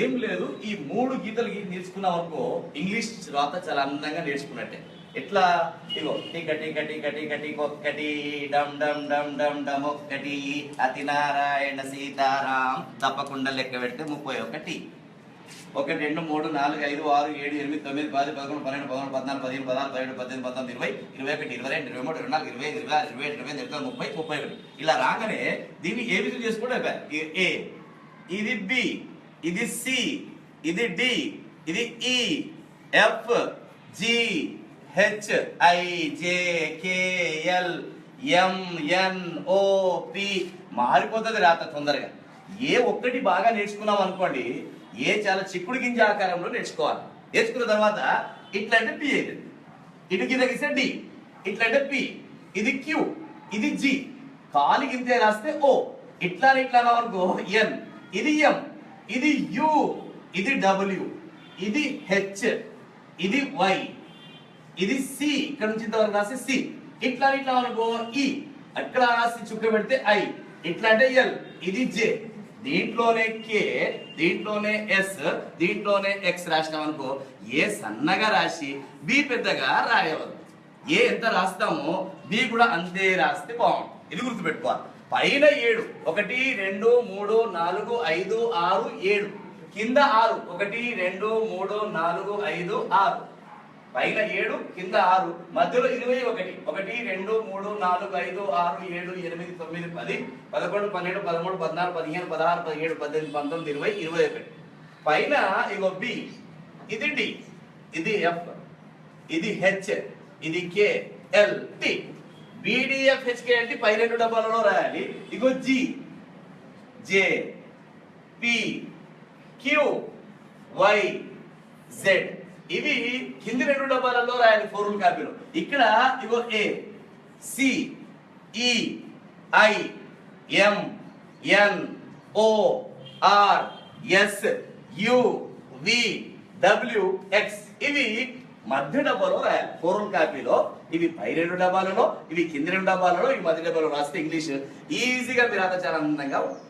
ఏం లేదు, ఈ 3 గీతలు నేర్చుకున్నాం అనుకో ఇంగ్లీష్ రాత చాలా అందంగా నేర్చుకున్నట్టే. ఎట్లా? ఇగో టిక టిక టిక టిక టిక ఒక్కటి, డమ్ డమ్ డమ్ డమ్ డమ్ ఒక్కటి, అతి నారాయణ సీతారాం, తప్పకుండా లెక్క పెడితే 31. 1 2 3 4 5 6 7 8 9 10 11 12 13 14 15 16 17 18 19 20 21 22 23 24 25 26 27 28 29 30 31. ఇలా రాగానే దీన్ని ఏ విధంగా చేసుకోవడం? ఏ, ఇది బి, ఇది సి, ఇది డి, ఇది E, F, G, H, I, J, K, L, M, N, O, P. మారిపోతుంది రాత తొందరగా. ఏ ఒక్కటి బాగా నేర్చుకున్నాం అనుకోండి, ఏ చాలా చిక్కుడు గింజ ఆకారంలో నేర్చుకోవాలి. నేర్చుకున్న తర్వాత ఇట్లా అంటే పి అవుతుంది, ఇటు కింద గీస్తే డి, ఇట్లా అంటే పి, ఇది క్యూ, ఇది జి, కాలి గింతే రాస్తే ఓ, ఇట్లా ఇట్లా అనుకో ఎన్, ఇది ఎం, ఇది యు, ఇది డబ్ల్యూ, ఇది హెచ్, ఇది వై, ఇది సి, ఇక్కడ నుంచి ఇంతవరకు రాస్తే సి, ఇట్లా ఇట్లా అనుకో ఈ, అక్కడ రాసి చుక్క పెడితే ఐ, ఇట్లా అంటే ఎల్, ఇది జే, దీంట్లోనే కే, దీంట్లోనే ఎస్, దీంట్లోనే ఎక్స్ రాసినాం అనుకో ఏ సన్నగా రాసి బి పెద్దగా రాయవద్దు. ఏ ఎంత రాస్తామో బి కూడా అంతే రాస్తే బాగుంటుంది. ఇది గుర్తుపెట్టుకోవాలి. పైన 7 1 2 3 4 5 6 7, కింద 6 1 2 3 4 5 6, పైన 7 కింద 6, మధ్యలో 21 1 2 3 4 5 6 7 8 9 10 11 12 13 14 15 16 17 18 19 20 21. పైన ఇగో బి, ఇది డి, ఇది ఎఫ్, ఇది హెచ్, ఇది K, L, T. BDF HK అంటే పై 2 డబ్బాలలో రాయాలి. ఇగో G, J, P, Q, Y, Z, ఇవి కింది 2 డబ్బాలలో రాయాలి ఫోర్ములా కాపీలో. ఇక్కడ ఇగో A, C, E, I, M, N, O, R, S, U, V, W, X, ఇవి మధ్య డబ్బాలో రాయాలి ఫోర్ములా కాపీలో. ఇవి పై 2 డబ్బాలలో, ఇవి కింది 2 డబ్బాలలో, ఇవి మధ్య డబ్బాలో రాస్తే ఇంగ్లీష్ ఈజీగా మీరు చాలా అందంగా ఉంటుంది.